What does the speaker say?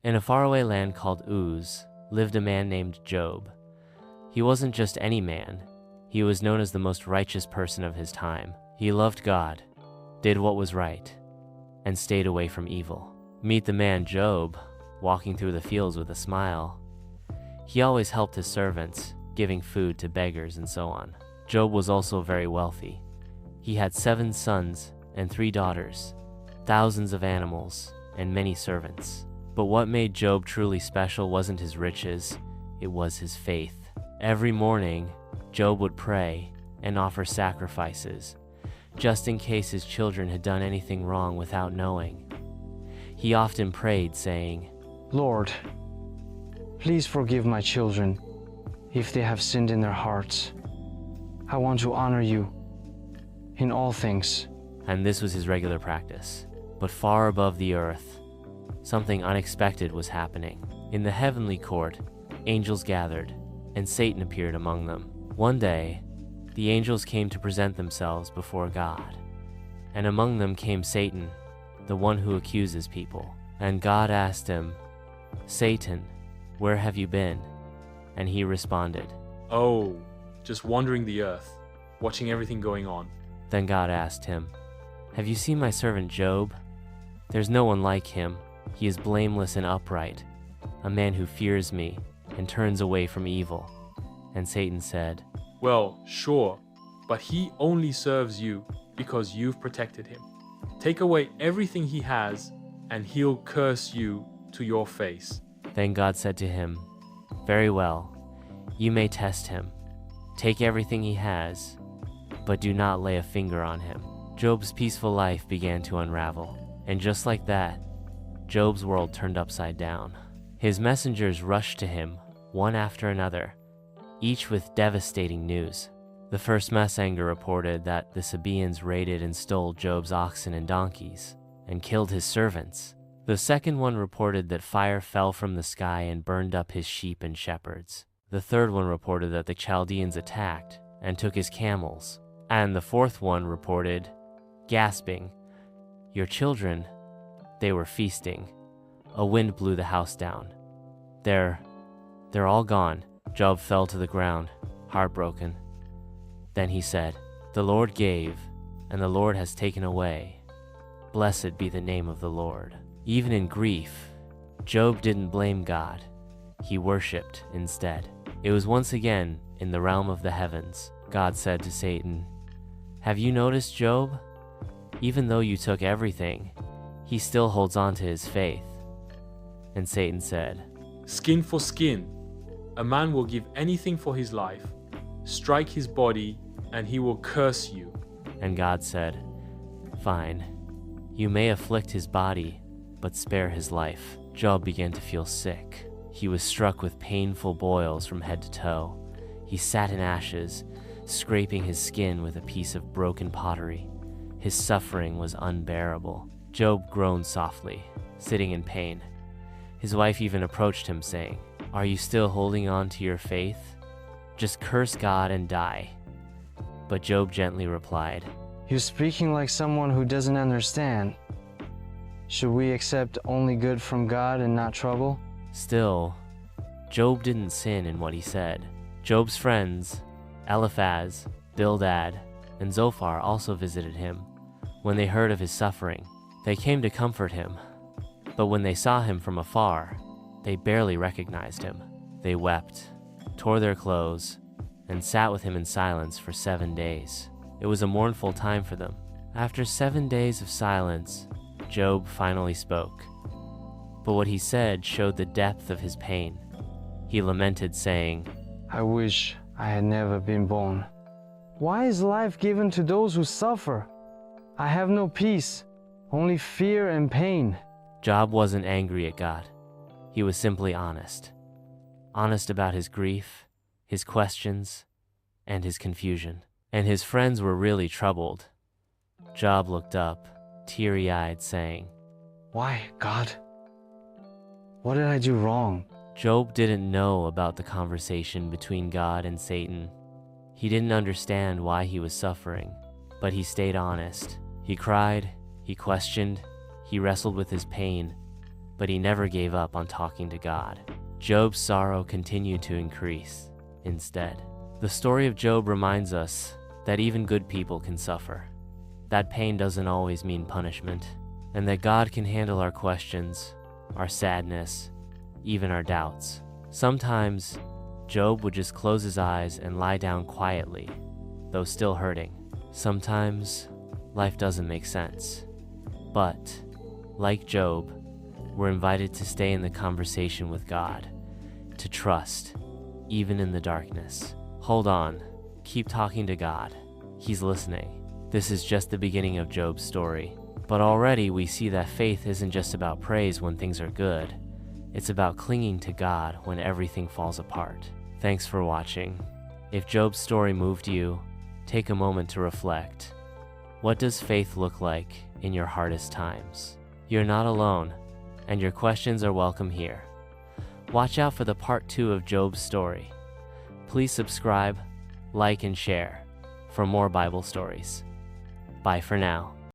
In a faraway land called Uz lived a man named Job. He wasn't just any man. He was known as the most righteous person of his time. He loved God, did what was right, and stayed away from evil. Meet the man Job, walking through the fields with a smile. He always helped his servants, giving food to beggars and so on. Job was also very wealthy. He had 7 sons and 3 daughters, thousands of animals, and many servants. But what made Job truly special wasn't his riches, it was his faith. Every morning, Job would pray and offer sacrifices, just in case his children had done anything wrong without knowing. He often prayed, saying, Lord, please forgive my children if they have sinned in their hearts. I want to honor you in all things. And this was his regular practice. But far above the earth, something unexpected was happening. In the heavenly court, angels gathered, and Satan appeared among them. One day, the angels came to present themselves before God, and among them came Satan, the one who accuses people. And God asked him, Satan, where have you been? And he responded, Oh, just wandering the earth, watching everything going on. Then God asked him, Have you seen my servant Job? There's no one like him. He is blameless and upright, a man who fears me and turns away from evil. And Satan said, Well, sure, but he only serves you because you've protected him. Take away everything he has, and he'll curse you to your face. Then God said to him, Very well, you may test him. Take everything he has, but do not lay a finger on him. Job's peaceful life began to unravel, and just like that, Job's world turned upside down. His messengers rushed to him, one after another, each with devastating news. The first messenger reported that the Sabaeans raided and stole Job's oxen and donkeys, and killed his servants. The second one reported that fire fell from the sky and burned up his sheep and shepherds. The third one reported that the Chaldeans attacked and took his camels. And the fourth one reported, gasping, Your children, they were feasting. A wind blew the house down. They're all gone. Job fell to the ground, heartbroken. Then he said, The Lord gave, and the Lord has taken away. Blessed be the name of the Lord. Even in grief, Job didn't blame God. He worshipped instead. It was once again in the realm of the heavens. God said to Satan, Have you noticed Job? Even though you took everything, he still holds on to his faith. And Satan said, Skin for skin. A man will give anything for his life, strike his body, and he will curse you. And God said, Fine, you may afflict his body, but spare his life. Job began to feel sick. He was struck with painful boils from head to toe. He sat in ashes, scraping his skin with a piece of broken pottery. His suffering was unbearable. Job groaned softly, sitting in pain. His wife even approached him, saying, Are you still holding on to your faith? Just curse God and die. But Job gently replied, You're speaking like someone who doesn't understand. Should we accept only good from God and not trouble? Still, Job didn't sin in what he said. Job's friends, Eliphaz, Bildad, and Zophar also visited him. When they heard of his suffering, they came to comfort him. But when they saw him from afar, they barely recognized him. They wept, tore their clothes, and sat with him in silence for 7 days. It was a mournful time for them. After 7 days of silence, Job finally spoke. But what he said showed the depth of his pain. He lamented, saying, I wish I had never been born. Why is life given to those who suffer? I have no peace, only fear and pain. Job wasn't angry at God. He was simply honest. Honest about his grief, his questions, and his confusion. And his friends were really troubled. Job looked up, teary-eyed, saying, Why, God? What did I do wrong? Job didn't know about the conversation between God and Satan. He didn't understand why he was suffering, but he stayed honest. He cried, he questioned, he wrestled with his pain, but he never gave up on talking to God. Job's sorrow continued to increase instead. The story of Job reminds us that even good people can suffer, that pain doesn't always mean punishment, and that God can handle our questions, our sadness, even our doubts. Sometimes, Job would just close his eyes and lie down quietly, though still hurting. Sometimes, life doesn't make sense. But, like Job, we're invited to stay in the conversation with God, to trust, even in the darkness. Hold on, keep talking to God. He's listening. This is just the beginning of Job's story. But already we see that faith isn't just about praise when things are good. It's about clinging to God when everything falls apart. Thanks for watching. If Job's story moved you, take a moment to reflect. What does faith look like in your hardest times? You're not alone, and your questions are welcome here. Watch out for the part 2 of Job's story. Please subscribe, like, and share for more Bible stories. Bye for now.